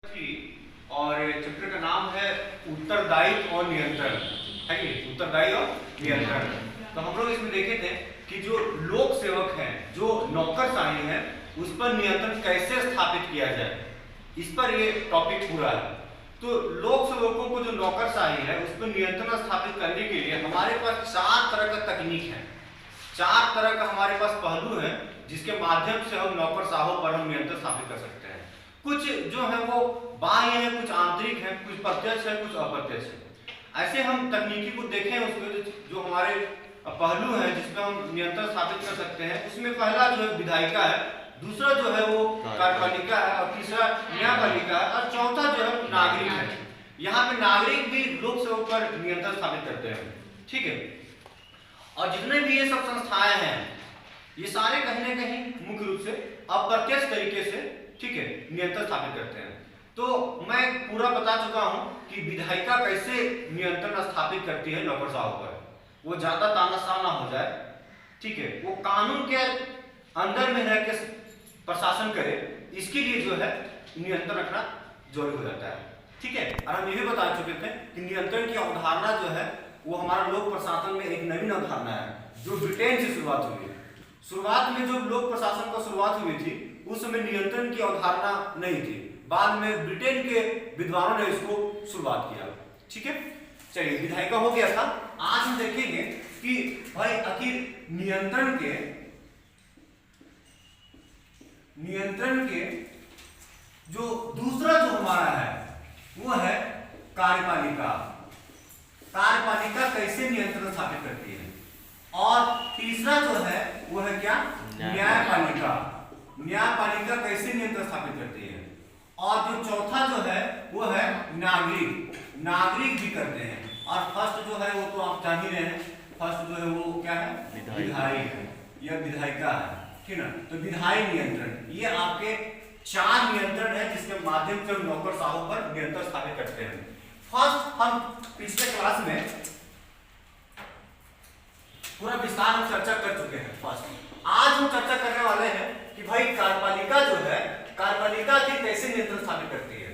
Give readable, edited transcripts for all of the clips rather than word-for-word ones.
की और चैप्टर का नाम है उत्तरदायित्व और नियंत्रण। है कि उत्तरदायी और नियंत्रण। तो हम लोग इसमें देखे थे कि जो लोक सेवक हैं, जो नौकरशाही है, उस पर नियंत्रण कैसे स्थापित किया जाए, इस पर ये टॉपिक पूरा है। तो लोक सेवकों को जो नौकरशाही है उस पर नियंत्रण स्थापित करने के लिए हमारे पास 4 तरह का तकनीक है, 4 तरह का हमारे पास पहलू है जिसके माध्यम से हम नौकरशाहों पर हम नियंत्रण स्थापित कर सकते हैं। कुछ जो है वो बाह्य है, कुछ आंतरिक है, कुछ प्रत्यक्ष है, कुछ अप्रत्यक्ष है। ऐसे हम तकनीकी को देखें, उसमें जो हमारे पहलू हैं जिसमें हम नियंत्रण स्थापित कर सकते हैं, उसमें पहला जो है विधायिका है, दूसरा जो है वो कार्यपालिका है, और तीसरा न्यायपालिका है, और चौथा जो है नागरिक है। यहाँ पे नागरिक भी लोक सेवक पर नियंत्रण स्थापित करते हैं। ठीक है। और जितने भी ये सब संस्थाएं हैं, ये सारे कहीं ना कहीं मुख्य रूप से अप्रत्यक्ष तरीके से, ठीक है, नियंत्रण स्थापित करते हैं। तो मैं पूरा बता चुका हूं कि विधायिका कैसे नियंत्रण स्थापित करती है नौकरशाहों पर, वो ज्यादा तानाशाह ना हो जाए, ठीक है, वो कानून के अंदर में रह के प्रशासन करे, इसके लिए जो है नियंत्रण रखना जरूरी हो जाता है। ठीक है। और हम ये भी बता चुके थे कि नियंत्रण की अवधारणा जो है वो हमारा लोक प्रशासन में एक नवीन अवधारणा है जो ब्रिटेन से शुरुआत हुई है। शुरुआत में जो लोक प्रशासन का शुरुआत हुई थी उस समय नियंत्रण की अवधारणा नहीं थी, बाद में ब्रिटेन के विद्वानों ने इसको शुरुआत किया। ठीक है। चलिए, विधायिका हो गया था। आज हम देखेंगे कि भाई आखिर नियंत्रण के जो दूसरा जो हमारा है वो है कार्यपालिका। कार्यपालिका कैसे नियंत्रण स्थापित करती है, और तीसरा जो है वो है क्या, न्यायपालिका। न्यायपालिका कैसे नियंत्रण स्थापित करती है, और जो चौथा जो है वो है नागरिक। नागरिक भी करते हैं। और फर्स्ट जो है वो तो आप जान ही रहे हैं, फर्स्ट जो है वो क्या है, विधायिक या विधायिका है। ठीक ना। तो विधायी नियंत्रण, ये आपके 4 नियंत्रण है जिसके माध्यम से हम नौकरशाहों पर नियंत्रण स्थापित करते हैं। फर्स्ट, हम पिछले क्लास में पूरा विस्तार में चर्चा कर चुके हैं। फर्स्ट, आज हम चर्चा करने वाले हैं कि भाई कार्यपालिका जो है, कार्यपालिका की कैसे नियंत्रण स्थापित करती है।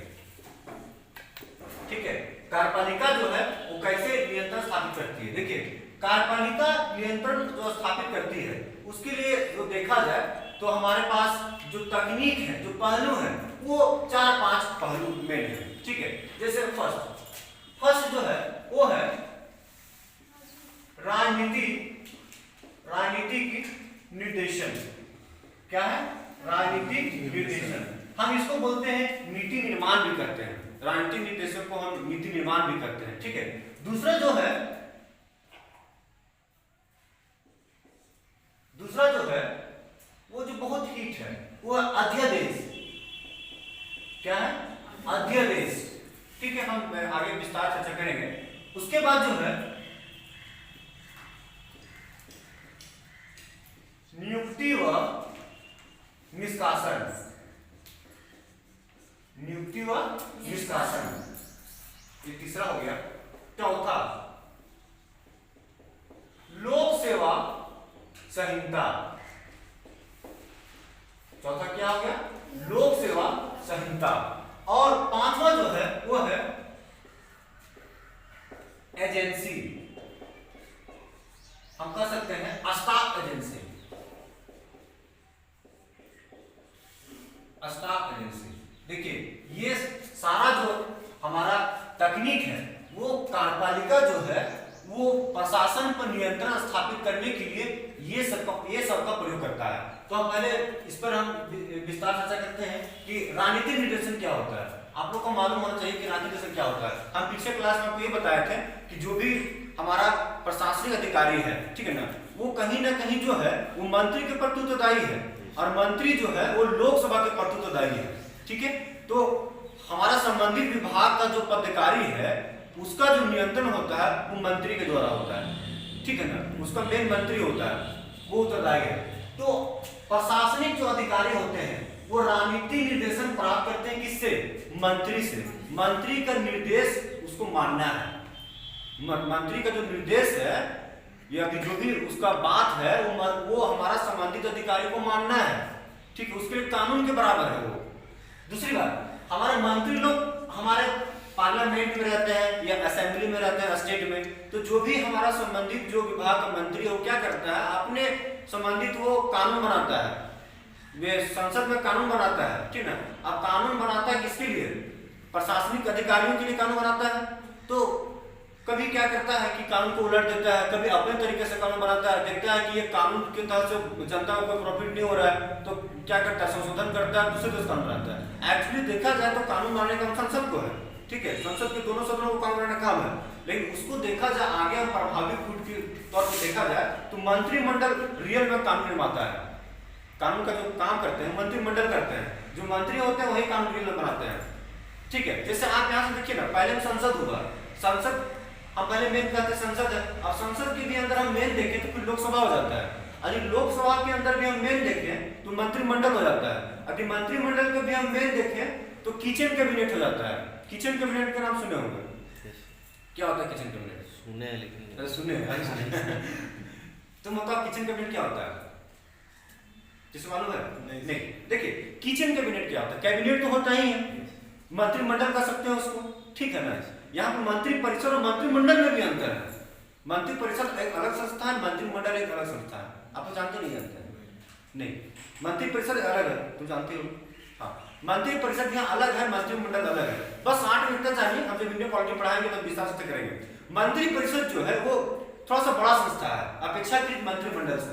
ठीक है। कार्यपालिका जो है वो कैसे नियंत्रण स्थापित करती है। देखिए, कार्यपालिका नियंत्रण जो स्थापित करती है उसके लिए जो देखा जाए तो हमारे पास जो तकनीक है, जो पहलू है, वो 4-5 पहलू में है। ठीक है। जैसे फर्स्ट जो है वो है राजनीतिक निर्देशन। क्या है? राजनीतिक निर्देशन। हम इसको बोलते हैं नीति निर्माण भी करते हैं, राजनीतिक निर्देशन को हम नीति निर्माण भी करते हैं। ठीक है। दूसरा जो है वो जो बहुत हिट है वो है अध्यादेश। क्या है? अध्यादेश। ठीक है, हम आगे विस्तार चर्चा करेंगे। उसके बाद जो है नियुक्ति व निष्कासन। नियुक्ति व निष्कासन, ये तीसरा हो गया। चौथा, लोक सेवा संहिता। चौथा क्या हो गया? लोक सेवा संहिता। और 5वां जो है वो है एजेंसी। हम कह सकते हैं स्टाफ एजेंसी। Staff agency. देखिए, ये सारा जो हमारा तकनीक है वो कार्यपालिका जो है वो प्रशासन पर नियंत्रण स्थापित करने के लिए ये सब का प्रयोग करता है। तो हम पहले इस पर हम विस्तार चर्चा करते हैं कि राजनीतिक निर्देशन क्या होता है। आप लोग को मालूम होना चाहिए कि राजनीतिक निर्देशन क्या होता है। हम पिछले क्लास में आपको ये बताए थे कि जो भी हमारा प्रशासनिक अधिकारी है, ठीक है ना, वो कहीं ना कहीं जो है वो मंत्री के प्रति उत्तरदायी है, और मंत्री जो है वो लोकसभा के प्रति उत्तरदायी है। ठीक है। तो हमारा संबंधित विभाग का जो पदाधिकारी है उसका जो नियंत्रण होता है वो मंत्री के द्वारा होता है। ठीक है ना। उसका मेन मंत्री होता है, वो उत्तरदायी है। तो प्रशासनिक जो अधिकारी होते हैं वो राजनीतिक निर्देशन प्राप्त करते हैं किससे? मंत्री से। मंत्री का निर्देश उसको मानना है। मंत्री का जो निर्देश है या कि जो भी उसका बात है वो हमारा संबंधित अधिकारी को मानना है। ठीक है। उसके लिए कानून के बराबर है वो। दूसरी बात, हमारे मंत्री लोग हमारे पार्लियामेंट में रहते हैं या असेंबली में रहते हैं स्टेट में, तो जो भी हमारा संबंधित जो विभाग का मंत्री है वो क्या करता है, अपने संबंधित वो कानून बनाता है, वे संसद में कानून बनाता है, ठीक है। अब कानून बनाता है किसके लिए, प्रशासनिक अधिकारियों के लिए कानून बनाता है। तो कभी क्या करता है कि कानून को उलट देता है, कभी अपने तरीके से कानून बनाता है, देखता है कि ये कानून के तहत से जनता को कोई प्रॉफिट नहीं हो रहा है, तो क्या करता है, संशोधन करता है, दूसरे देश कानून बनाता है। एक्चुअली देखा जाए तो कानून बनाने का काम संसद को है, ठीक है, संसद के दोनों सदनों को कानून बनाने का काम है। लेकिन उसको देखा जाए आगे हम प्रभावी फूट के तौर पर देखा जाए तो मंत्रिमंडल रियल में कानून निर्माता है। कानून का जो काम करते हैं मंत्रिमंडल करते हैं, जो मंत्री होते हैं वही कानून रियल में बनाते हैं, ठीक है। जैसे आप यहाँ से देखिए ना, पहले संसद हुआ, संसद हम पहले मेन कहते संसद है, अब संसद के भी अंदर हम मेन देखें तो फिर लोकसभा हो जाता है, यदि लोकसभा के अंदर भी हम मेन देखें तो मंत्रिमंडल हो जाता है, यदि मंत्रिमंडल के भी हम मेन देखें तो किचन कैबिनेट हो जाता है। किचन कैबिनेट का नाम सुने होंगे, क्या होता है किचन कैबिनेट? सुने हैं लेकिन सुने तो मतलब किचन कैबिनेट क्या होता है, जिसे मालूम है? नहीं। देखिए किचन कैबिनेट क्या होता है, कैबिनेट तो होता ही है, मंत्रिमंडल कर सकते हैं उसको, ठीक है ना। यहाँ पर मंत्री परिषद और मंत्रिमंडल में भी अंतर है। मंत्री परिषद एक अलग संस्था है, मंत्रिमंडल एक अलग संस्था है। आप तो जानते नहीं जानते? नहीं, मंत्री परिषद अलग है, तुम जानते हो? हाँ, मंत्री परिषद यहाँ अलग है, मंत्रिमंडल अलग है। बस 8 मिनट तक जानिए, हम जब इंडियन पॉलिटी पढ़ाएंगे तो विस्तार से करेंगे। मंत्री परिषद जो है वो थोड़ा सा बड़ा संस्था है अपेक्षाकृत मंत्रिमंडल से,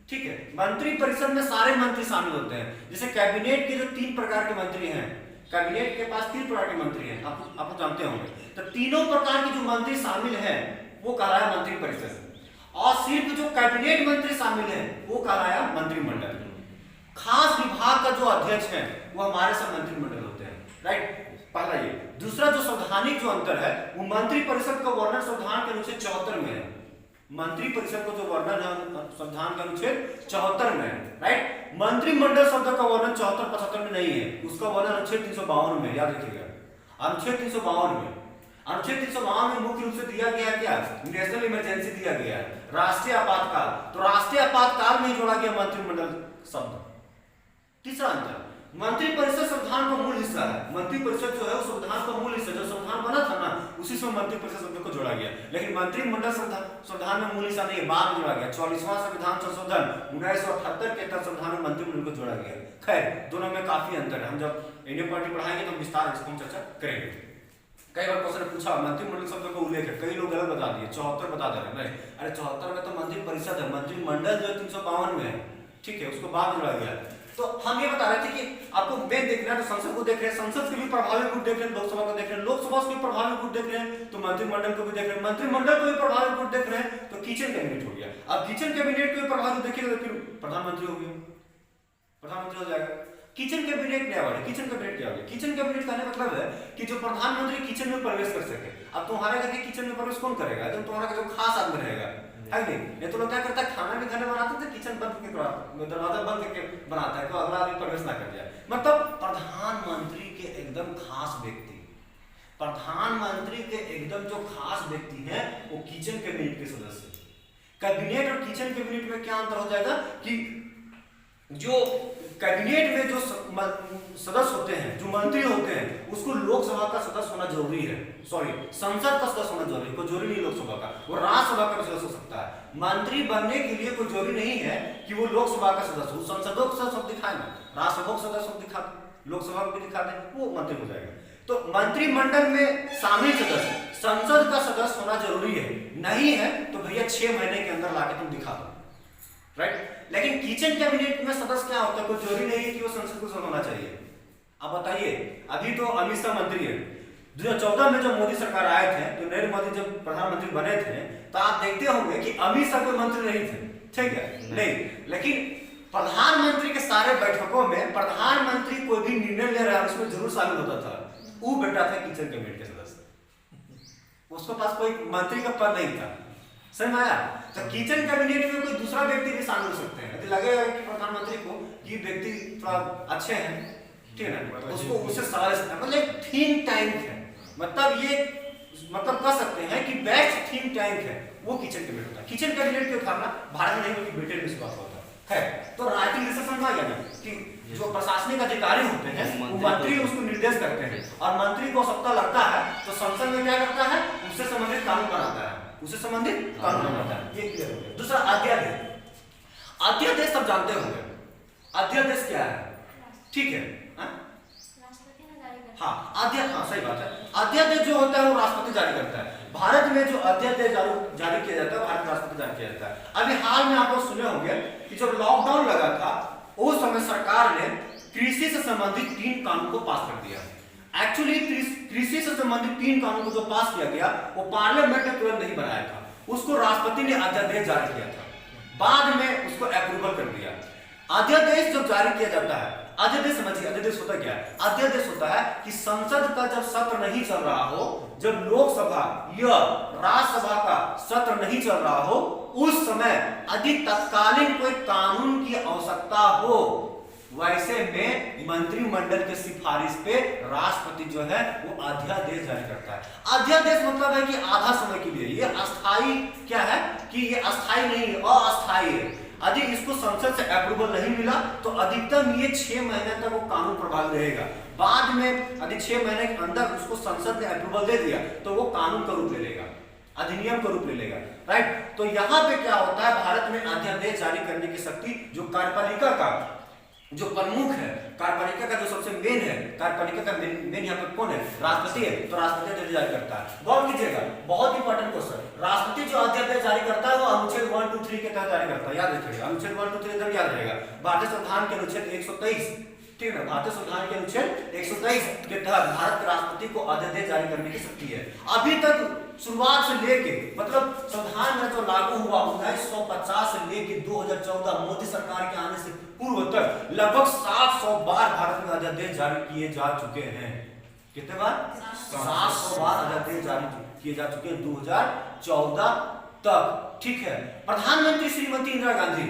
ठीक है। मंत्री परिषद में सारे मंत्री शामिल होते हैं। जैसे कैबिनेट के जो 3 प्रकार के मंत्री हैं, कैबिनेट के पास 3 प्रकार के मंत्री हैं, आप जानते होंगे। तो तीनों प्रकार के जो मंत्री शामिल हैं वो कहलाया मंत्री परिषद, और सिर्फ जो कैबिनेट मंत्री शामिल हैं वो कहलाया मंत्रिमंडल। खास विभाग का जो अध्यक्ष है वो हमारे सब मंत्रिमंडल होते हैं, राइट। पहला ये। दूसरा जो संवैधानिक जो अंतर है वो मंत्री परिषद का वर्णन संविधान के अनुच्छेद 74 में है। मंत्री परिषद को जो वर्णन है संविधान के अनुच्छेद 74 में है, राइट। मंत्रिमंडल शब्द का वर्णन 74-75 में नहीं है, उसका वर्णन अनुच्छेद 352 में, याद रखिएगा, अनुच्छेद 352 में। अनुच्छेद 352 में मुख्य रूप से दिया गया क्या, नेशनल इमरजेंसी दिया गया है, राष्ट्रीय आपातकाल। तो राष्ट्रीय आपातकाल में जोड़ा गया मंत्रिमंडल शब्द। तीसरा अंतर, मंत्री परिषद संविधान का मूल हिस्सा है। मंत्री परिषद जो है वो संविधान का मूल हिस्सा, जो संविधान बना था ना उसी से मंत्री परिषद शब्द को जोड़ा गया। लेकिन मंत्रिमंडल संविधान में मूल हिस्सा नहीं है, बाद में जोड़ा गया। 44वां संविधान संशोधन 1978 के तहत संविधान में मंत्रिमंडल को जोड़ा गया। खैर दोनों में काफी अंतर है, हम जब इंडियन पॉलिटी पढ़ाएंगे तो विस्तार इसको हम चर्चा करेंगे। कई बार क्वेश्चन पूछा मंत्रिमंडल शब्द का उल्लेख है, कई लोग गलत बता दिए, 74 बता दे रहे हैं। अरे 74 में तो मंत्री परिषद है, मंत्रिमंडल जो 352 में है, ठीक है, उसको बाद जोड़ा गया। तो हम ये बता रहे थे कि आपको मेन देखना है तो संसद को देख रहे हैं, संसद के भी प्रभावी रूप देख रहे हैं, लोकसभा को देख रहे हैं, लोकसभा के प्रभावी रूप देख रहे हैं तो मंत्रिमंडल को भी देख रहे हैं, मंत्रिमंडल को भी प्रभावी रूप देख रहे हैं तो किचन कैबिनेट हो गया। अब किचन कैबिनेट को भी प्रभावी देखिएगा तो फिर प्रधानमंत्री हो गया, प्रधानमंत्री हो जाएगा। किचन कैबिनेट क्या है, किचन कैबिनेट क्या होगा? किचन कैबिनेट का मतलब है कि जो प्रधानमंत्री किचन में प्रवेश कर सके। अब तुम्हारे घर के किचन में प्रवेश कौन करेगा? तो तुम्हारा जो खास आदमी रहेगा, है नहीं? ये तो लोग क्या करता है, खाना भी घर में बनाते थे, किचन बंद करके दरवाजा बंद करके बनाता है तो अगला आदमी प्रवेश ना कर जाए। मतलब प्रधानमंत्री के एकदम खास व्यक्ति, प्रधानमंत्री के एकदम जो खास व्यक्ति हैं वो किचन कैबिनेट के सदस्य। कैबिनेट और किचन कैबिनेट में क्या अंतर हो जाएगा कि जो कैबिनेट में जो सदस्य होते हैं, जो मंत्री होते हैं, उसको लोकसभा का सदस्य होना जरूरी है, सॉरी संसद का सदस्य होना जरूरी है, कोई जरूरी नहीं लोकसभा का, वो राज्यसभा का सदस्य हो सकता है। मंत्री बनने के लिए कोई जरूरी नहीं है कि वो लोकसभा का सदस्य हो, संसदों का सदस्य दिखाए ना, राज्यसभा का सदस्य दिखा, लोकसभा को भी दिखा दे, वो मंत्री हो जाएगा। तो मंत्रिमंडल में शामिल सदस्य संसद का सदस्य होना जरूरी है, नहीं है तो भैया 6 महीने के अंदर लाके तुम दिखा दो, राइट। लेकिन किचन कैबिनेट में सदस्य क्या होता है, कोई जरूरी नहीं है कि वो संसद को सदस्य होना चाहिए। अब बताइए, अभी तो अमित शाह मंत्री है, 2014 में जब मोदी सरकार आए थे तो नरेंद्र मोदी जब प्रधानमंत्री बने थे तो आप देखते होंगे कि अमित शाह कोई मंत्री नहीं थे, ठीक है, नहीं। लेकिन प्रधानमंत्री के सारे बैठकों में प्रधानमंत्री कोई भी निर्णय ले रहा है उसमें जरूर शामिल होता था, वो बैठा था किचन कैबिनेट के सदस्य, उसके पास कोई मंत्री का पद नहीं था, समझ में आया? तो किचन कैबिनेट में कोई दूसरा व्यक्ति भी शामिल हो सकते हैं, यदि लगेगा कि प्रधानमंत्री को ये व्यक्ति थोड़ा अच्छे हैं, ठीक है ना, उसको उससे सवाल सकते हैं, मतलब थिंक टैंक है, मतलब ये मतलब कह सकते हैं कि बेस्ट थिंक टैंक है वो किचन कैबिनेट होता है। किचन कैबिनेट के उठाना भारत में नहीं बल्कि ब्रिटेन में शुरुआत होता है, है। तो राइटिंग डिसीजन समझ आ गया ना कि जो प्रशासनिक अधिकारी होते हैं वो मंत्री उसको निर्देश करते हैं, और मंत्री को आवश्यकता लगता है तो संसद में क्या करता है, उससे संबंधित कानून बनाता है, उससे संबंधित कानून बनाता है। ये क्लियर हो गया। दूसरा अध्यादेश। अध्यादेश सब जानते होंगे, अध्यादेश क्या है, ठीक है? हाँ सही बात है। अध्यादेश जो होता है वो राष्ट्रपति जारी करता है। भारत में जो अध्यादेश जारी किया जाता है भारत राष्ट्रपति जारी किया जाता है। अभी हाल में आप लोग सुने होंगे कि जब लॉकडाउन लगा था उस समय सरकार ने कृषि से संबंधित 3 कानून को पास कर दिया। एक्चुअली कृषि से संबंधित 3 कानून को जो पास किया गया वो पार्लियामेंट ने तुरंत नहीं बनाया था, उसको राष्ट्रपति ने अध्यादेश जारी किया था, बाद में उसको अप्रूवल कर दिया। अध्यादेश जब जारी किया जाता है, अध्यादेश समझिए, अध्यादेश होता क्या है? अध्यादेश होता है कि संसद का जब सत्र नहीं चल रहा हो, जब लोकसभा या राज्यसभा का सत्र नहीं चल रहा हो, उस समय यदि तत्कालीन कोई कानून की आवश्यकता हो, वैसे में मंत्रिमंडल के सिफारिश पे राष्ट्रपति जो है वो अध्यादेश जारी करता है। अध्यादेश मतलब है कि आधा समय के लिए, ये अस्थाई क्या है कि ये अस्थाई नहीं है, अस्थाई है। यदि इसको संसद से अप्रूवल नहीं मिला तो अधिकतम ये 6 महीने तक वो कानून प्रभावी रहेगा। बाद में यदि 6 महीने के अंदर उसको संसद ने अप्रूवल दे दिया तो वो कानून का रूप ले लेगा, अधिनियम का रूप ले लेगा, राइट? तो यहाँ पे क्या होता है, भारत में अध्यादेश जारी करने की शक्ति जो कार्यपालिका का जो प्रमुख है, कार्यपालिका का जो सबसे मेन है, कार्यपालिका का मेन यहाँ पे कौन है? राष्ट्रपति है। तो राष्ट्रपति अध्यादेश जारी करता है। गौर कीजिएगा, बहुत इंपॉर्टेंट क्वेश्चन, राष्ट्रपति जो अध्यादेश जारी करता है वो अनुच्छेद 1, 2, 3 के तहत जारी करता है। याद रखिएगा, अनुच्छेद 1, 2, 3 एकदम याद रहेगा। भारतीय संविधान के अनुच्छेद 123, ठीक है, भारतीय संविधान के अनुच्छेद 123 के तहत भारत के राष्ट्रपति को अध्यादेश जारी करने की शक्ति है। अभी तक शुरुआत से लेके मतलब संविधान में जो लागू हुआ 1950 से लेके 2014 मोदी सरकार के आने से पूर्व तक लगभग 700 बार भारत में अध्यादेश जारी किए जा चुके हैं। कितने बार? 700 बार अध्यादेश जारी किए जा चुके हैं 2014 तक, ठीक है। प्रधानमंत्री श्रीमती इंदिरा गांधी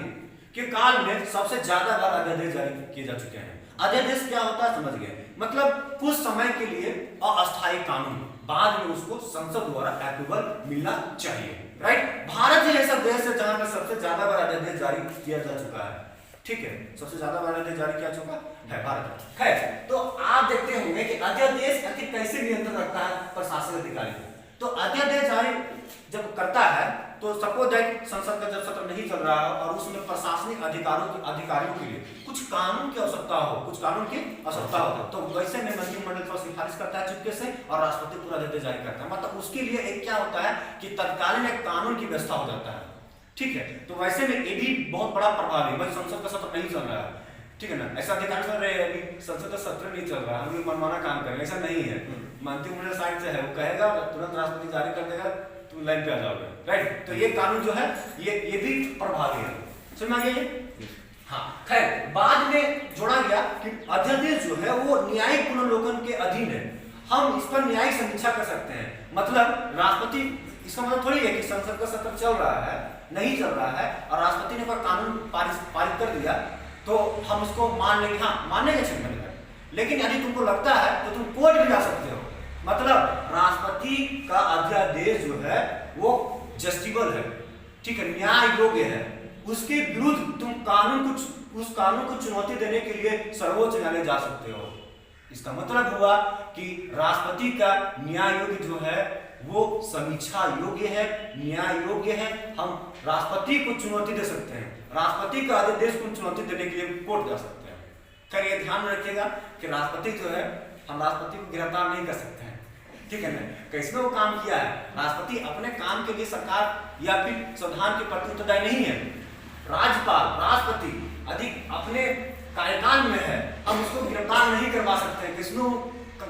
के काल में सबसे ज्यादा बार अध्यादेश जारी किए जा चुके हैं। अध्यादेश क्या होता है समझ गए, मतलब कुछ समय के लिए अस्थायी कानून, बाद में उसको संसद द्वारा अप्रूवल मिलना चाहिए, राइट? भारत ही ऐसा देश है जहां पर सबसे ज्यादा बार अध्यादेश जारी किया जा चुका है, ठीक है, सबसे ज्यादा बार अध्यादेश जारी किया चुका है भारत। है तो आप देखते होंगे कि अध्यादेश आखिर कैसे नियंत्रण रखता है प्रशासनिक अधिकारी को। तो अध्यादेश जारी जब करता है तो सपोज दैट संसद का जब सत्र नहीं चल रहा है और उसमें प्रशासनिक अधिकारियों के लिए कुछ कानून की आवश्यकता हो, कुछ कानून की आवश्यकता हो, तो वैसे में मंत्रिमंडल पर सिफारिश करता है चुपके से और राष्ट्रपति पूरा अध्यादेश जारी करता है। मतलब उसके लिए एक क्या होता है कि तत्कालीन एक कानून की व्यवस्था हो जाता है, ठीक है। तो वैसे में ये भी बहुत बड़ा प्रभाव है, भाई संसद का सत्र नहीं चल रहा है, ठीक है ना, ऐसा अधिकारी कर रहे हैं अभी संसद का सत्र नहीं चल रहा है, हम मनमाना काम कर रहे हैं, ऐसा नहीं है। मंत्रिमंडल साइड से है, वो कहेगा तुरंत राष्ट्रपति जारी कर देगा, तुम लाइन पे आ जाओगे, राइट? तो ये कानून जो है ये भी प्रभावी है, समझ में आ गया ये? हाँ, खैर बाद में जोड़ा गया कि अध्यादेश जो है वो न्यायिक पुनर्लोकन के अधीन है, हम इस पर न्यायिक समीक्षा कर सकते हैं। मतलब राष्ट्रपति, इसका मतलब थोड़ी है कि संसद का सत्र चल रहा है, नहीं चल रहा है और राष्ट्रपति ने कोई कानून पारित कर दिया तो हम उसको मान लेंगे, हाँ मानने के क्षमता नहीं है, लेकिन यदि तुमको लगता है तो तुम कोर्ट भी जा सकते हो। मतलब राष्ट्रपति का अध्यादेश जो है वो जस्टिबल है, ठीक है, न्याय योग्य है, उसके विरुद्ध तुम उस कानून को चुनौती देने के लिए सर्वोच्च न्यायालय जा सकते हो। इसका मतलब हुआ कि राष्ट्रपति का न्याय योग्य जो है वो समीक्षा योग्य है, न्याय योग्य है, हम राष्ट्रपति को चुनौती दे सकते हैं, राष्ट्रपति का अध्यादेश को चुनौती देने के लिए कोर्ट जा सकते हैं। खैर ये ध्यान में रखिएगा कि राष्ट्रपति जो है, हम राष्ट्रपति को गिरफ्तार नहीं कर सकते हैं, ठीक है ना। किसने वो काम किया है, राष्ट्रपति अपने काम के लिए सरकार या फिर संविधान के प्रति उत्तरदायी नहीं है। राज्यपाल, राष्ट्रपति अधिक अपने कार्यकाल में है, हम उसको गिरफ्तार नहीं करवा सकते हैं, किसने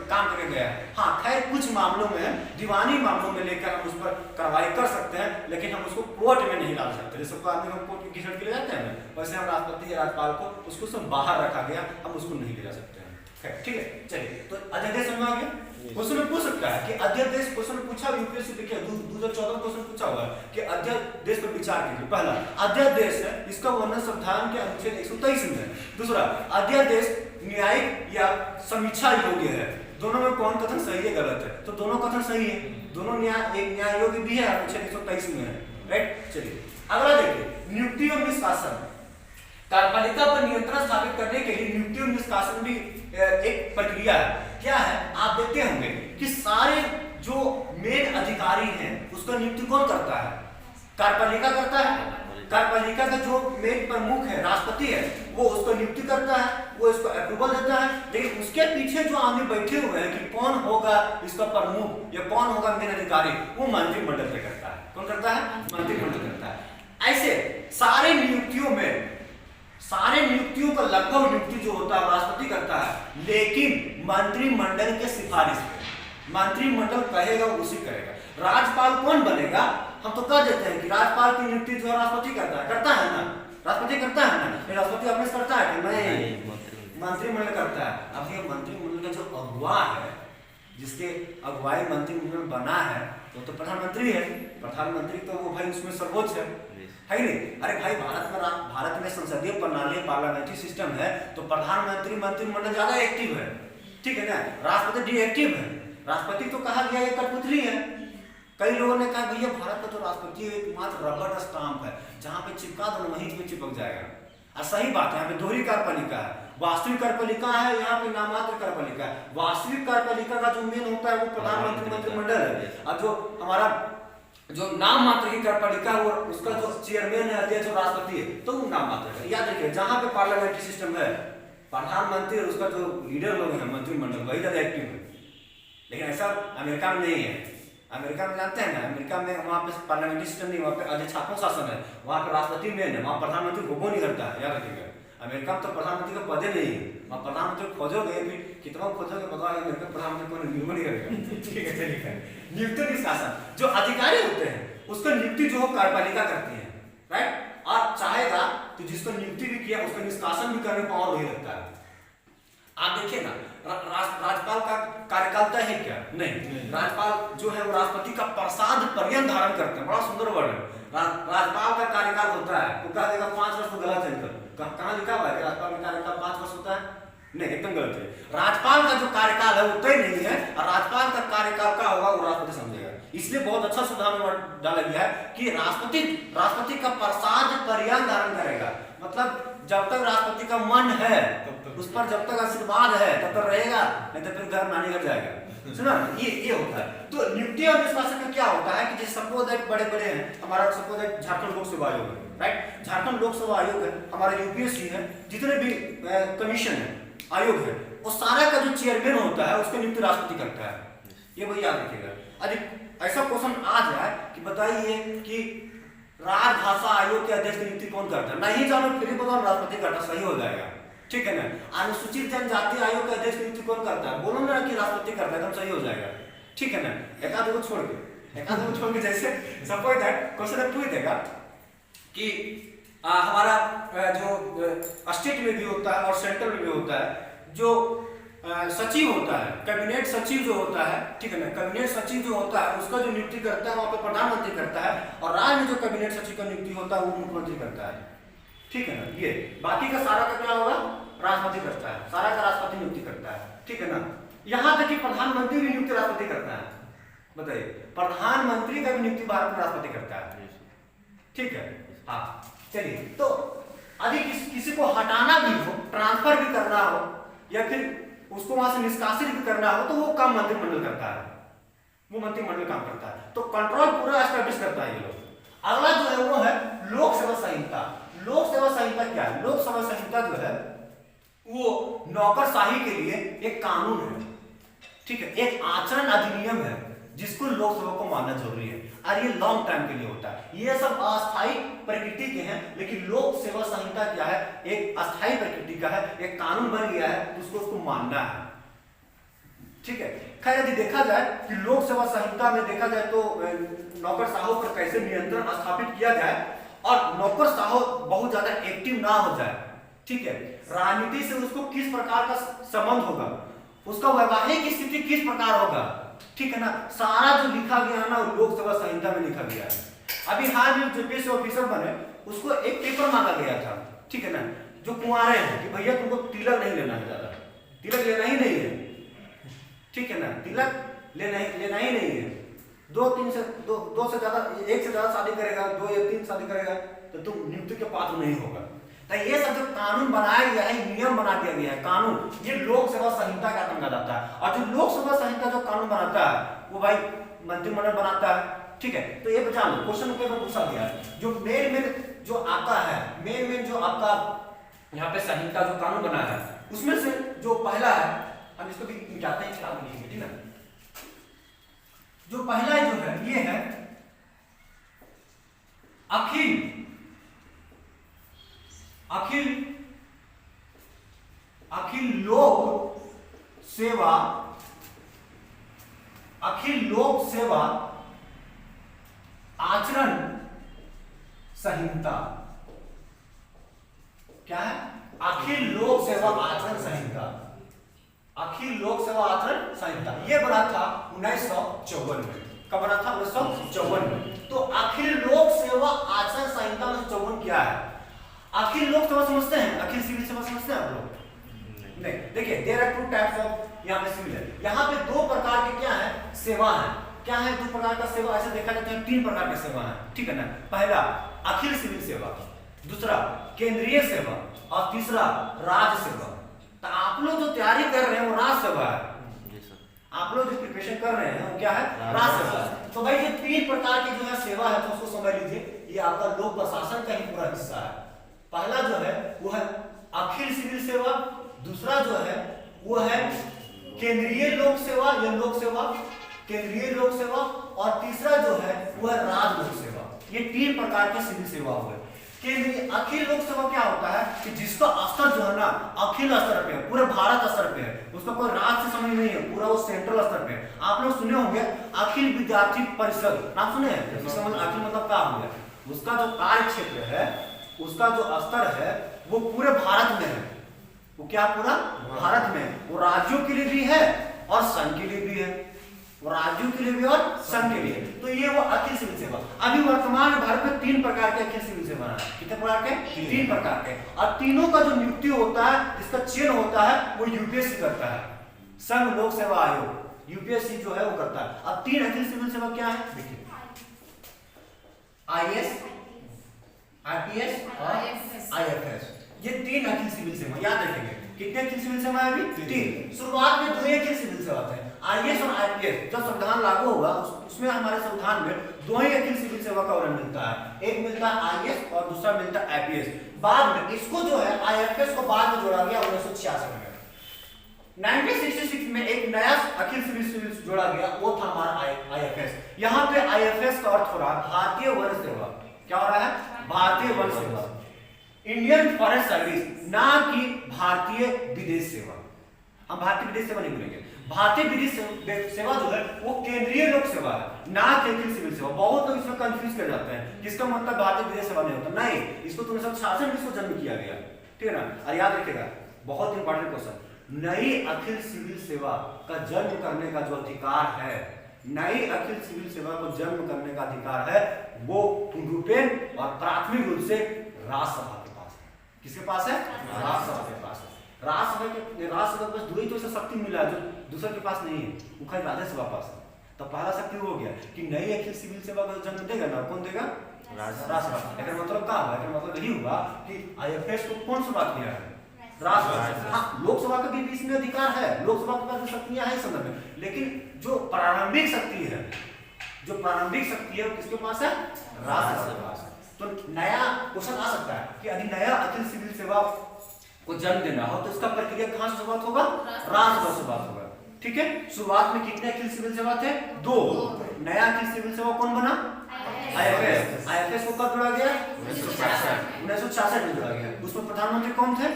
काम करके गया है। हाँ खैर कुछ मामलों में, दीवानी मामलों में लेकर हम उस पर कार्रवाई कर सकते हैं, लेकिन हम उसको कोर्ट में नहीं ला सकते। जैसे आदमी हम कोर्ट की घिसट के ले जाते हैं, वैसे हम राष्ट्रपति या राज्यपाल को उसको सब बाहर रखा गया, हम उसको नहीं ले जा सकते हैं। ठीक है, चलिए तो अध्यादेश समझ आ गया। क्वेश्चन में पूछ सकता है कि अध्यादेश, क्वेश्चन पूछा यूपीएससी देखिए 2014 क्वेश्चन पूछा हुआ है कि अध्यादेश पर विचार कीजिए। पहला अध्यादेश है, इसका वर्णन संविधान के अनुच्छेद 123 में है। दूसरा अध्यादेश न्यायिक या समीक्षा योग्य है। दोनों में कौन कथन सही है गलत है, तो दोनों कथन सही है, दोनों न्याय योग्य भी है, अनुच्छेद 123 में है, राइट। चलिए अगला देखिए, नियुक्ति और निष्कासन। कार्यपालिका पर नियंत्रण स्थापित करने के लिए नियुक्ति और निष्कासन भी एक प्रक्रिया है। क्या है, आप देखते होंगे कि सारे जो मेन अधिकारी हैं उसका नियुक्ति कौन करता है? कार्यपालिका करता है। कार्यपालिका का जो मेन प्रमुख है, राष्ट्रपति है, वो उसको नियुक्ति करता है, वो इसको अप्रूवल देता है। लेकिन उसके पीछे जो आदमी बैठे हुए हैं कि कौन होगा इसका प्रमुख या कौन होगा मेन अधिकारी, वो मंत्रिमंडल पे करता है। कौन करता है? मंत्रिमंडल करता है। ऐसे सारे नियुक्तियों का लगभग नियुक्ति जो होता है राष्ट्रपति करता है, लेकिन मंत्रिमंडल के सिफारिश पे। मंत्रिमंडल कहेगा उसी करेगा। राज्यपाल कौन बनेगा? हम तो कह देते हैं कि राज्यपाल की नियुक्ति जो राष्ट्रपति करता है ना, राष्ट्रपति करता है ना, राष्ट्रपति अपने से करता है कि नहीं, मंत्रिमंडल करता है। अब ये मंत्रिमंडल का जो अगुवा है, जिसके अगुवाई मंत्रिमंडल बना है, वो तो प्रधानमंत्री है। प्रधानमंत्री तो वो भाई उसमें सर्वोच्च है ही नहीं। अरे भाई, भारत में संसदीय प्रणाली, पार्लियामेंट्री सिस्टम है, तो प्रधानमंत्री मंत्रिमंडल ज्यादा एक्टिव है, ठीक है ना। राष्ट्रपति डिएक्टिव है। राष्ट्रपति तो कहा गया ये कठपुतली है। कई लोगों ने कहा भैया भारत का तो राष्ट्रपति एकमात्र रबड़ स्टाम्प है, जहां पे चिपका दो वहीं पे चिपक जाएगा। और सही बात है, यहाँ पे दोहरी कार्यपालिका है, वास्तविक कार्यपालिका है, यहाँ पे नामात्र कार्यपालिका है। वास्तविक कार्यपालिका का जो मेन होता है वो प्रधानमंत्री मंत्रिमंडल है, और जो हमारा जो नाम मात्र की कार्यपालिका है वो उसका जो चेयरमैन है, अध्यक्ष और राष्ट्रपति है, तो वो नाम मात्र है। याद रखिए, जहां पे पार्लियामेंट्री सिस्टम है, प्रधानमंत्री और उसका जो लीडर लोग हैं मंत्रिमंडल, वही ज्यादा एक्टिव है। लेकिन ऐसा अमेरिका में नहीं है। अमेरिका में जानते हैं ना, अमेरिका में वहाँ पे पार्लियामेंट्री सिस्टम नहीं, वहाँ पे अधिष्ठापन शासन है, वहाँ पे राष्ट्रपति मेन है, वहाँ प्रधानमंत्री होबो नहीं करता है। याद रखिएगा, अमेरिका में तो प्रधानमंत्री का पद ही नहीं है। वहाँ प्रधानमंत्री खोजोगे भी, कितना खोजोगे बताओ, अमेरिका प्रधानमंत्री को नियुक्त नहीं करेगा। ठीक है, चलिए। नियुक्ति निष्कासन जो अधिकारी होते हैं उसका नियुक्ति जो कार्यपालिका करती है, राइट। और चाहेगा तो जिसको नियुक्ति भी किया उसका निष्कासन भी करने पावर वही लगता है। आप देखिए ना, राज्यपाल का कार्यकाल तय है क्या? नहीं। राज्यपाल जो है वो राष्ट्रपति का प्रसाद पर्यंत धारण करते हैं। बड़ा सुंदर वर्ड है। राज्यपाल का कार्यकाल होता है, वो कह देगा 5 वर्ष, तो गलत है। कहाँ लिखा हुआ है कि राज्यपाल का कार्यकाल 5 वर्ष होता है? नहीं, एकदम गलत है। राज्यपाल का जो कार्यकाल है वो तय नहीं है, और राज्यपाल का कार्यकाल का होगा वो राष्ट्रपति समझेगा। इसलिए बहुत अच्छा सुधार में डाला गया है कि राष्ट्रपति का प्रसाद पर्यंत धारण करेगा। मतलब जब तक राष्ट्रपति का मन है, उस पर जब तक आशीर्वाद है तब तक रहेगा, नहीं तो फिर घर नानी घर जाएगा। सुना, ये होता है। तो नियुक्ति और निष्कासन में क्या होता है कि जैसे सपोज बड़े हैं, हमारा सपोज झारखंड लोक सेवा आयोग है, राइट। झारखंड लोक सेवा आयोग है, हमारा यूपीएससी है, जितने भी कमीशन है, आयोग है, वो सारा का जो चेयरमैन होता है उसको नियुक्ति राष्ट्रपति करता है। ये वही याद रखिएगा। यदि ऐसा क्वेश्चन आ जाए कि बताइए कि राजभाषा आयोग के अध्यक्ष की नियुक्ति कौन करता है, नहीं जानो फिर बताओ राष्ट्रपति करता, सही हो जाएगा। ठीक है ना। अनुसूचित जनजाति आयोग के अध्यक्ष की नियुक्ति कौन करता है, बोलो ना कि राष्ट्रपति करता है, एकदम सही हो जाएगा। ठीक है ना। एक आध को छोड़ के जैसे सपोज दैट क्वेश्चन पूछ देगा कि हमारा जो स्टेट में भी होता है और सेंट्रल में भी होता है, जो सचिव होता है, कैबिनेट सचिव जो होता है, ठीक है ना, कैबिनेट सचिव जो होता है उसका जो नियुक्ति करता है वहाँ पे प्रधानमंत्री करता है, और राज्य में जो कैबिनेट सचिव का नियुक्ति होता है वो मुख्यमंत्री करता है। ठीक है ना। ये बाकी का सारा का क्या होगा, राष्ट्रपति करता है, सारा का राष्ट्रपति नियुक्ति करता है। ठीक है ना। यहाँ तक कि प्रधानमंत्री भी नियुक्ति राष्ट्रपति करता है। बताइए, प्रधानमंत्री का भी नियुक्ति भारत में राष्ट्रपति करता है। ठीक है। हाँ, चलिए। तो यदि किसी को हटाना भी हो, ट्रांसफर भी करना हो, या फिर उसको वहां से निष्कासित भी करना हो, तो वो काम मंत्रिमंडल करता है, वो मंत्रिमंडल काम करता है। तो कंट्रोल पूरा एस्टैब्लिश करता है ये लोग। अगला जो है वो है लोक सेवा संहिता। लोक सेवा संहिता क्या है? लोक सेवा संहिता जो है वो नौकरशाही के लिए एक कानून है। ठीक है, एक आचरण अधिनियम है जिसको लोक सेवा को मानना जरूरी है, और ये लॉन्ग टाइम के लिए होता है। ये सब अस्थायी प्रकृति के हैं, लेकिन लोक सेवा संहिता क्या है, एक अस्थायी प्रकृति का है, एक कानून बन गया है, उसको मानना है। ठीक है। खैर, यदि देखा जाए कि लोक सेवा संहिता में देखा जाए तो नौकरशाहों पर कैसे नियंत्रण स्थापित किया जाए और नौकरशाह बहुत ज्यादा एक्टिव ना हो जाए। ठीक है। राजनीति से उसको किस प्रकार का संबंध होगा, उसका वैवाहिक स्थिति किस प्रकार होगा, ठीक है ना, सारा जो लिखा गया है ना वो लोक सेवा संहिता में लिखा गया है। अभी हाल में जो यूपीएससी ऑफिसर बने उसको एक पेपर मांगा गया था, ठीक है ना, जो कुंवारे हैं कि भैया तुमको तिलक नहीं लेना है, ज्यादा तिलक लेना ही नहीं है। ठीक है ना, तिलक लेना ही नहीं है। दो से ज्यादा, एक से ज्यादा शादी करेगा, 2 या 3 शादी करेगा तो तुम नियुक्ति के पात्र नहीं होगा। तो ये सब जो कानून बनाया गया है, नियम बना दिया गया है, कानून, ये लोक सेवा संहिता का अंतर्गत आता है। और जो लोक सेवा संहिता जो कानून बनाता है वो भाई मंत्रिमंडल बनाता है, ठीक है। तो ये बचा लो, क्वेश्चन पेपर पूछा गया है। जो मेन जो आता है, मेन जो आपका यहाँ पे संहिता जो कानून बना है उसमें से जो पहला है, हम इसको भी मिटाते हैं, किताब में लिखेंगे, ठीक है। जो पहला जो है ये है अखिल लोक सेवा आचरण संहिता। क्या है? अखिल लोक सेवा आचरण संहिता। अखिल लोक सेवा आचरण संहिता ये बना था 1954 में। कब बना था? 1954 में। तो अखिल लोक सेवा आचरण संहिता 1954 क्या है? अखिल लोक सेवा समझते हैं? अखिल सिविल सेवा समझते हैं आप लोग? नहीं। देखिए, there are two types of, यहाँ पे सिविल है। यहाँ पे दो प्रकार के क्या है? सेवा है। क्या है दो प्रकार का सेवा? ऐसे देखा जाता है तीन प्रकार की सेवा है, ठीक है ना। पहला अखिल सिविल सेवा, दूसरा केंद्रीय सेवा और तीसरा राज्य सेवा। तो आप लोग जो तैयारी कर रहे हैं वो राज्य सेवा है। आप लोग जो प्रिपरेशन कर रहे हैं वो क्या है? राज्य सेवा। तो भाई ये तीन प्रकार की जो है सेवा है तो उसको समझ लीजिए, ये आपका लोक प्रशासन का ही पूरा हिस्सा है। पहला जो है वो है अखिल सिविल सेवा, दूसरा जो है वो है केंद्रीय लोक सेवा या लोक सेवा, केंद्रीय लोक सेवा, और तीसरा जो है वो है राज्य लोक सेवा। ये तीन प्रकार के सिविल सेवा हुए। केंद्रीय अखिल लोक सेवा क्या होता है कि जिसका स्तर जो है ना अखिल स्तर पे है, पूरे भारत स्तर पे है, उसका कोई राज्य से समझ नहीं है, पूरा वो सेंट्रल स्तर पे है। आप लोग सुने होंगे अखिल विद्यार्थी परिषद, नाम सुने हैं? इसका मतलब अखिल मतलब क्या हो गया? उसका जो कार्य क्षेत्र है, उसका जो स्तर है वो पूरे भारत में है। वो क्या पूरा भारत में, वो राज्यों के लिए भी है और संघ के लिए भी है, वो राज्यों के लिए भी और संघ के लिए। तो ये वो अखिल सिविल सेवा। अभी वर्तमान में भारत में तीन प्रकार के अखिल सिविल सेवा है। कितने प्रकार के? तीन प्रकार के। और तीनों का जो नियुक्ति होता है, जिसका चयन होता है वो यूपीएससी करता है, संघ लोक सेवा आयोग, यूपीएससी जो है वो करता है। अब तीन अखिल सिविल सेवा क्या है देखिए, आईएएस, आईपीएस और आईएफएस। ये तीन अखिल सिविल सेवा याद रखेंगे। कितने अखिल सिविल सेवा है? अभी तीन। शुरुआत में दो ही अखिल सिविल सेवा थे, आईएएस और आईपीएस। जब संविधान लागू हुआ उसमें हमारे संविधान में दो ही अखिल सिविल सेवा का वर्णन मिलता है, एक मिलता है आईएएस और दूसरा मिलता है आईपीएस। बाद में इसको जो है आईएफएस को बाद में जोड़ा गया 1966 में। 1966 में एक नया अखिल सिविल जोड़ा गया, वो था हमारा आईएफएस। यहाँ पे आईएफएस का अर्थ हो रहा है भारतीय वन सेवा। क्या हो रहा है? भारतीय वन सेवा, इंडियन फॉरेन सर्विस, ना कि भारतीय विदेश सेवा। हम भारतीय विदेश सेवा नहीं बोलेंगे। भारतीय विदेश सेवा जो है वो केंद्रीय लोक सेवा है, ना कि अखिल सिविल सेवा। बहुत लोग इसमें कंफ्यूज कर जाते हैं, जिसका मतलब भारतीय विदेश सेवा नहीं होता। नहीं, इसको 1966 में इसको जन्म किया गया, ठीक है ना। और याद रखिएगा, बहुत इंपॉर्टेंट क्वेश्चन, नई अखिल सिविल सेवा का जन्म करने का जो अधिकार है, नई अखिल सिविल सेवा को जन्म करने का अधिकार है, वो पूर्णरूपेण और प्राथमिक रूप से राज्यसभा के पास है। किसके पास है? राज्यसभा के पास है। राज्यसभा के पास दो ही तो ऐसा शक्ति मिला है जो दूसरे के पास नहीं है, वो खाली राज्यसभा पास है। तो पहला शक्ति हो गया कि नई अखिल सिविल सेवा का जन्म देगा ना, कौन देगा? राज्यसभा। लेकिन मतलब क्या हुआ? मतलब यही हुआ कि आईएफएस को कौन शुरुआत किया है? राज्यसभा। हाँ, लोकसभा का भी इसमें अधिकार है, लोकसभा के पास शक्तियां हैं इस संदर्भ में, लेकिन जो प्रारंभिक शक्ति है, जो प्रारंभिक शक्ति है वो किसके पास है? राज्यसभा के पास है। तो नया क्वेश्चन आ सकता है कि यदि नया अखिल सिविल सेवा को जन्म देना हो तो इसका प्रक्रिया कहां से शुरुआत होगा? राज्यसभा से शुरुआत होगा, ठीक है। शुरुआत में कितने अखिल सिविल सेवा थे? दो। नया अखिल सिविल सेवा कौन बना? आईएफएस। आईएफएस को कब जोड़ा गया? 1966 में जोड़ा गया। उसमें प्रधानमंत्री कौन थे?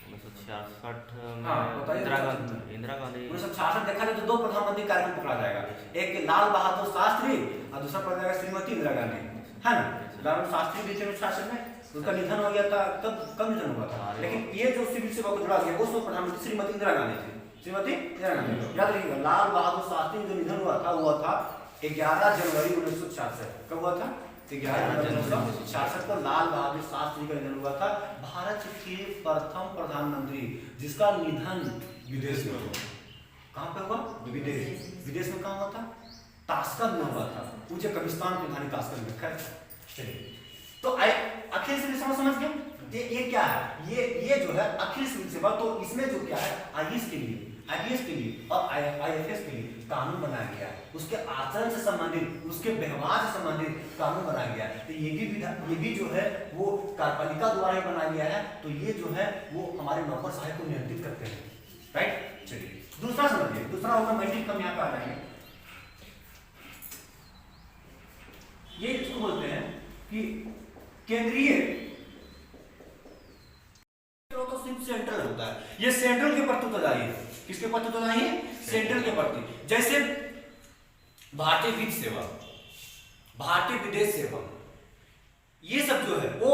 1966 इंदिरा गांधी। 1966 देखा जाए तो दो प्रधानमंत्री कार्यक्रम पकड़ा जाएगा, एक लाल बहादुर शास्त्री और दूसरा पड़ जाएगा श्रीमती इंदिरा गांधी, है ना। लाल बहादुर शास्त्री भी थे 1966 में, उनका निधन हो गया था। कब निधन हुआ था? लेकिन ये जो सिविल सेवा को जोड़ा गया उसमें प्रधानमंत्री श्रीमती इंदिरा गांधी थी, श्रीमती इंदिरा गांधी। याद रखिएगा, लाल बहादुर शास्त्री जो निधन हुआ था 11 जनवरी 1966। कब हुआ था? 11 जनवरी 1966 को लाल बहादुर शास्त्री का निधन हुआ था, भारत के प्रथम प्रधानमंत्री जिसका निधन विदेश में हुआ। कहां पे हुआ? विदेश। विदेश में कहां हुआ था? ताशकंद में हुआ था, पूजे कब्रिस्तान की राजधानी ताशकंद में। खैर चलिए, तो अखिल सिविल सेवा समझ गए। ये क्या है, ये जो है अखिल सिविल सेवा, तो इसमें जो क्या है आईएएस के लिए, आईपीएस के लिए और आईएफएस के लिए कानून बनाया गया है, उसके आचरण से संबंधित, उसके व्यवहार से संबंधित कानून बनाया गया है। तो ये भी जो है वो कार्यपालिका द्वारा ही बनाया गया है। तो ये जो है वो हमारे नौकर सहायक को नियंत्रित करते हैं, राइट। चलिए दूसरा समझिए, दूसरा ऑटोमेटिक हम यहाँ पे आ जाएंगे। ये इसको बोलते हैं कि केंद्रीय, तो सिर्फ सेंट्रल होता है, ये सेंट्रल के प्रति उत्तरदायी है। किसके प्रति उत्तरदायी है? सेंट्रल के प्रति। जैसे भारतीय वित्त सेवा, भारतीय विदेश सेवा, ये सब जो है वो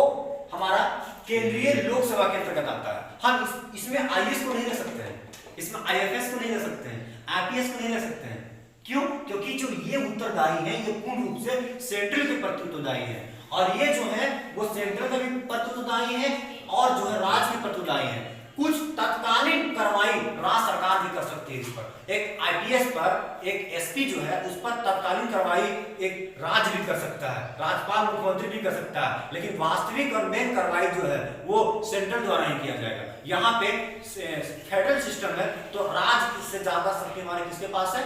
हमारा केंद्रीय लोक सेवा के अंतर्गत आता है। हम इसमें आईएएस को नहीं ले सकते हैं, इसमें आईएफएस को नहीं ले सकते हैं, आईपीएस को नहीं ले सकते हैं। क्यों? क्योंकि जो ये उत्तरदायी है ये पूर्ण रूप से सेंट्रल के प्रति उत्तरदायी है, और ये जो है वो सेंट्रल का भी प्रति उत्तरदायी है और जो है राज्य के प्रति उत्तरदायी है। कुछ तत्कालीन कार्रवाई राज्य सरकार भी कर सकती है इस पर। एक आईपीएस पर, एक एसपी जो है उस पर तत्कालीन कार्रवाई एक राज्य भी कर सकता है, राज्यपाल मुख्यमंत्री भी कर सकता है, लेकिन वास्तविक और मेन कार्रवाई जो है वो सेंट्रल द्वारा ही किया जाएगा। यहाँ पे फेडरल सिस्टम है, तो राज्य से ज्यादा शक्ति हमारे किसके पास है?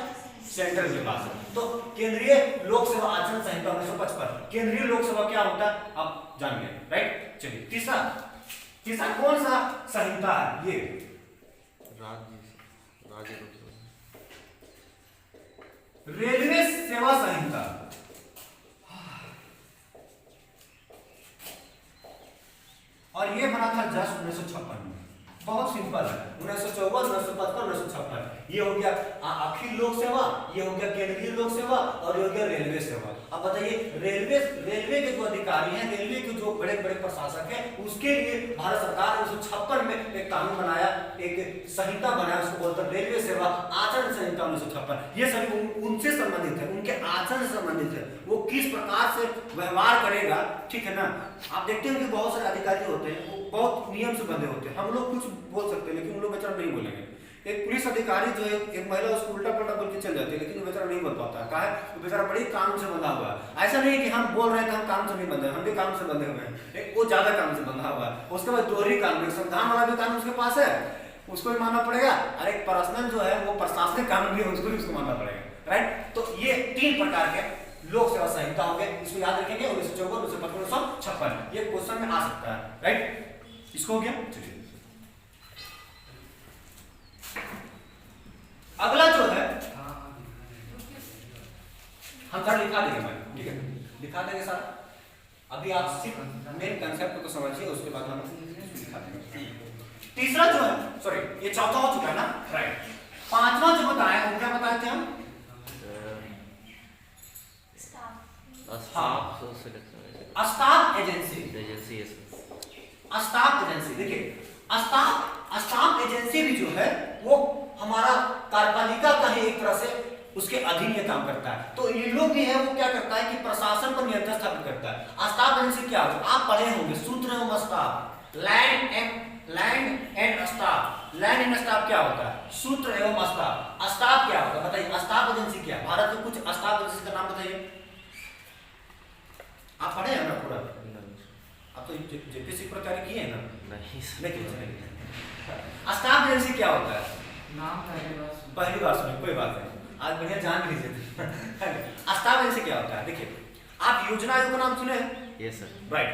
सेंट्रल के पास है। तो केंद्रीय लोक सेवा आचरण संहिता 1955, केंद्रीय लोक सेवा क्या होता है आप जानिए, राइट। चलिए तीसरा कौन सा संहिता है? ये रेलवे सेवा संहिता। और ये बना था जस्ट 1956 में। बहुत सिंपल है, 1954, 1955, 1956। ये हो गया अखिल लोक सेवा, ये हो गया केंद्रीय लोक सेवा, और ये हो गया रेलवे सेवा। अब बताइए रेलवे के जो अधिकारी हैं, रेलवे के जो बड़े बड़े प्रशासक हैं, उसके लिए भारत सरकार ने 1956 में एक कानून बनाया, एक संहिता बनाया, उसको बोलते हैं रेलवे सेवा आचरण संहिता 1956। ये सभी उनसे संबंधित है, उनके आचरण से संबंधित है, वो किस प्रकार से व्यवहार करेगा, ठीक है ना। आप देखते हैं कि बहुत सारे अधिकारी होते हैं, वो बहुत नियम से बंधे होते हैं। हम लोग कुछ बोल सकते हैं लेकिन उन लोग बेचारा नहीं बोलेंगे। एक पुलिस अधिकारी जो है, एक महिला उसको उल्टा पलटा बोल के चल जाती है, लेकिन वो बेचारा नहीं बोल पाता है। कहा है वो बेचारा बड़ी कानून से बंधा हुआ है। ऐसा नहीं कि हम बोल रहे हैं तो हम कानून से नहीं बंधे, हम भी कानून से बंधे हुए हैं, वो ज्यादा कानून से बंधा हुआ है। उसके बाद दोहरी कानून, संविधान वाला भी कानून उसके पास है, उसको भी मानना पड़ेगा, और एक पर्सनल जो है वो प्रशासनिक कानून भी है, उसको भी मानना पड़ेगा, राइट। तो ये 3 प्रकार के लोक सेवा संहिता हो गए, इसको याद रखेंगे। 1954, 1955, 1956 ये क्वेश्चन में आ सकता है, राइट। इसको हो गया। चलिए अगला जो है हम सर लिखा देंगे भाई, ठीक है, लिखा देंगे सर। अभी आप सिर्फ मेन कंसेप्ट को समझिए, उसके बाद हम लिखा देंगे। तीसरा जो है, सॉरी ये चौथा हो चुका है ना, राइट। 5वां जो बताया वो क्या बताए थे हम? Staff agency. स्टाफ एजेंसी, देखिए स्टाफ एजेंसी भी जो है वो हमारा कार्यपालिका का ही एक तरह से उसके अधीन ये काम करता है। तो ये लोग भी है, वो क्या करता है कि प्रशासन पर नियंत्रण स्थापित करता है। स्टाफ एजेंसी क्या होता है? आप पढ़े होंगे सूत्र एवं staff, land and staff. Land and staff क्या होता है? सूत्र एवं स्टाफ। स्टाफ क्या होता है बताइए? स्टाफ एजेंसी क्या? भारत में कुछ स्टाफ एजेंसी का नाम बताइए। आप पढ़े हैं ना पूरा? आप तो जेपीसी पर तैयारी किए हैं ना? नहीं। स्टाफ एजेंसी क्या होता है? नाम पहली बार सुने, कोई बात नहीं, आज बढ़िया जान लीजिए। स्टाफ एजेंसी क्या होता है? देखिए आप योजना आयोग का नाम सुने हैं? Yes sir. राइट।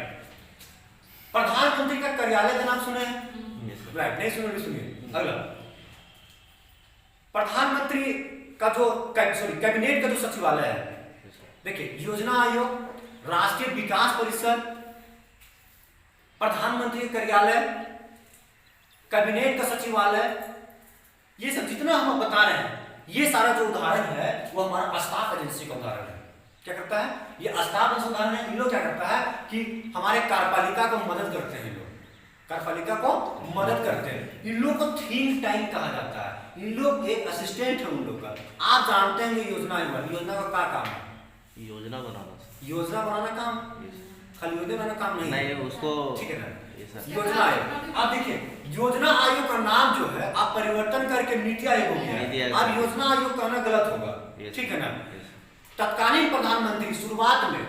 प्रधानमंत्री का कार्यालय का नाम सुने हैं? Yes sir. राइट, नहीं सुने सुनिए। अगला प्रधानमंत्री का जो कैबिनेट का जो सचिवालय है, देखिए योजना आयोग, राष्ट्रीय विकास परिषद, प्रधानमंत्री कार्यालय, कैबिनेट का सचिवालय, ये सब जितना हम बता रहे हैं, ये सारा जो उदाहरण है वो हमारा स्टाफ एजेंसी का उदाहरण है। क्या करता है ये स्टाफ एजेंसी उदाहरण है? इन लोग क्या करता है कि हमारे कार्यपालिका को मदद करते हैं, कार्यपालिका को मदद करते हैं। इन लोग को थिंक टैंक कहा जाता है। इन लोग एक असिस्टेंट है उन लोग का। आप जानते हैं योजना योजना का क्या काम है? योजना बनाना। योजना बनाना काम, खाली योजना बनाना काम नहीं, उसको ठीक है ना। योजना आयोग, अब देखिए योजना आयोग का नाम जो है आप परिवर्तन करके नीति आयोग हो गया। अब योजना आयोग कहना गलत होगा, ठीक है ना। तत्कालीन प्रधानमंत्री शुरुआत में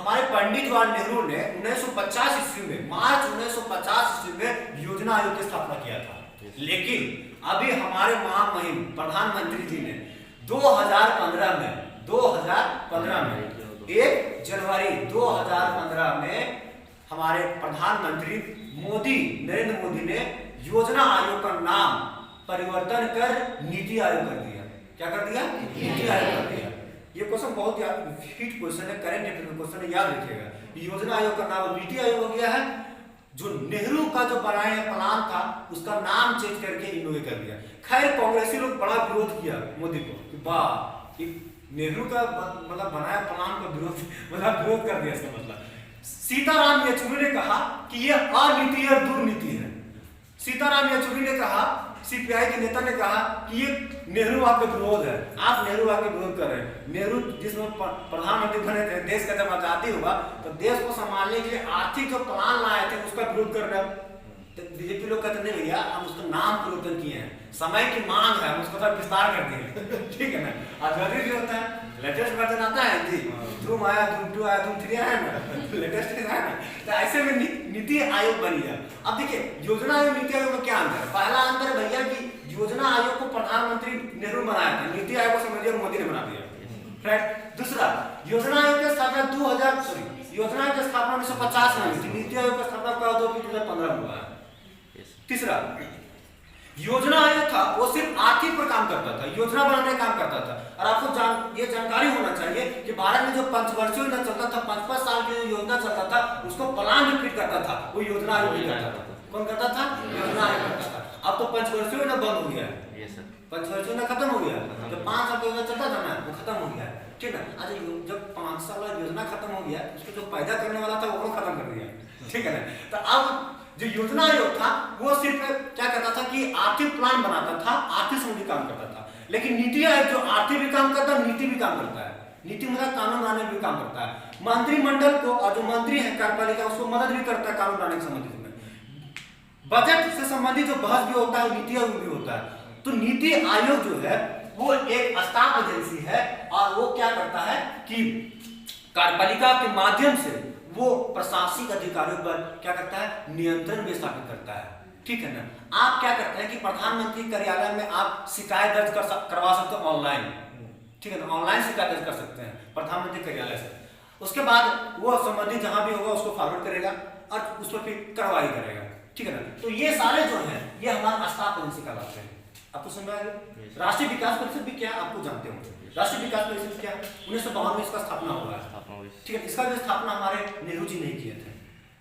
हमारे पंडित जवाहरलाल नेहरू ने 1950 ईस्वी में, मार्च 1950 ईस्वी में योजना आयोग की स्थापना किया था। लेकिन अभी हमारे महामहिम प्रधानमंत्री जी ने 2015 में 1 जनवरी 2015 में हमारे प्रधानमंत्री नरेंद्र मोदी ने योजना आयोग का नाम परिवर्तन कर नीति आयोग कर दिया। क्या कर दिया? नीति आयोग कर दिया। ये क्वेश्चन बहुत हिट क्वेश्चन है, करंट अफेयर क्वेश्चन है, याद रखिएगा। योजना आयोग का नाम नीति आयोग हो गया है। जो नेहरू का जो बनाया प्लान था उसका नाम चेंज करके इन्होंने कर दिया। खैर कांग्रेसी लोग बड़ा विरोध किया मोदी को कि वाह, नेहरू का मतलब बनाया प्लान का विरोध कर दिया। इसका मतलब सीताराम येचुरी ने कहा कि यह अनीति और दुर्नीति है। सीताराम येचुरी ने कहा, सीपीआई के नेता ने कहा कि ये नेहरू आपका विरोध है, आप नेहरू आपका विरोध कर रहे हैं। नेहरू जिसमें प्रधानमंत्री बने थे, देश का जब आजादी हुआ तो देश को संभालने के लिए आर्थिक जो प्लान लाए थे उसका विरोध कर रहे हैं। तो बीजेपी लोग कहते नहीं भैया, हम उसका नाम परिवर्तन किए हैं, समय की मांग है, हम उसको थोड़ा विस्तार कर दिए। ठीक है ना? आजादी भी होता है, लेटेस्ट वर्जन आता है जी, धूम आया, धूम 2 आया, धूम 3 आया ना, लेटेस्ट है ना। तो ऐसे में नीति आयोग बन गया। अब देखिए योजना आयोग नीति आयोग में क्या अंतर है? पहला अंतर भैया कि योजना आयोग को प्रधानमंत्री नेहरू बनाया था, नीति आयोग को समझिए मोदी ने बना दिया। राइट। दूसरा, योजना आयोग की स्थापना 1950 में हुई थी, नीति आयोग की स्थापना 2015 में हुआ है। तीसरा, योजना आयोग था वो सिर्फ आर्थिक पर काम करता था, योजना बनाने का काम करता था। और आपको ये जानकारी होना चाहिए कि भारत में जो पंचवर्षीय योजना चलता था, 5-5 साल की जो योजना चलता था, उसको प्लान रिपीट करता था, वो योजना आयोग ही करता था। कौन करता था? योजना आयोग करता था। अब तो पंचवर्षीय योजना बंद हो गया है, पंचवर्षीय योजना खत्म हो गया। जब 5 साल का योजना चलता था ना, वो खत्म हो गया है। ठीक है ना? जब 5 साल योजना खत्म हो गया, उसको जो पैदा करने वाला था वो खत्म कर दिया। ठीक है ना? तो अब जो योजना आयोग था वो सिर्फ क्या करता था कि आर्थिक प्लान बनाता था, आर्थिक संबंधी काम करता था। लेकिन नीति आयोग जो आर्थिक भी काम करता है, नीति भी काम करता है, नीति मतलब कानून बनाने भी काम करता है। मंत्रिमंडल को और जो मंत्री है कार्यपालिका उसको मदद भी करता है कानून बनाने के संबंधित में। बजट से संबंधित जो बहस भी होता है नीति आयोग भी होता है। तो नीति आयोग जो है वो एक स्टाफ एजेंसी है और वो क्या करता है कि कार्यपालिका के माध्यम से वो प्रशासनिक अधिकारियों पर क्या करता है? नियंत्रण भी स्थापित करता है। ठीक है ना? आप क्या करते हैं कि प्रधानमंत्री कार्यालय में आप शिकायत दर्ज करवा सकते हो ऑनलाइन। ठीक है ना? ऑनलाइन शिकायत दर्ज कर सकते हैं प्रधानमंत्री कार्यालय से। उसके बाद वो संबंधित जहां भी होगा उसको फॉरवर्ड करेगा और उस पर फिर कार्रवाई करेगा। ठीक है ना? तो ये सारे जो हैं ये हमारा स्टाफ एजेंसी कहलाते हैं। आपको समझ आ गया? राष्ट्रीय विकास परिषद भी क्या आपको जानते हो? राष्ट्रीय विकास परिषद क्या? 1952 में इसका स्थापना हुआ है। ठीक है? इसका भी स्थापना हमारे नेहरू जी नहीं किए थे,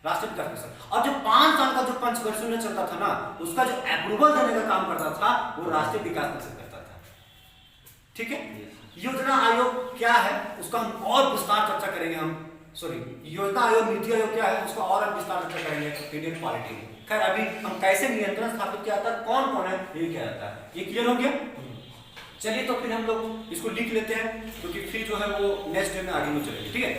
राष्ट्रीय विकास परिषद। और जो 5 साल का जो पंचवर्षीय योजना चलता था ना, उसका जो अप्रूवल देने का काम करता था वो राष्ट्रीय विकास परिषद करता था। ठीक है? योजना आयोग क्या है उसका हम और विस्तार चर्चा करेंगे। योजना आयोग नीति आयोग क्या है उसका और हम विस्तार चर्चा करेंगे इंडियन पॉलिटी में। खैर अभी हम कैसे नियंत्रण स्थापित किया जाता है, कौन कौन है ये क्या जाता है, ये क्लियर हो गया? चलिए तो फिर हम लोग इसको लिख लेते हैं क्योंकि फिर जो है वो नेक्स्ट डे में आगे में चलेंगे। ठीक है?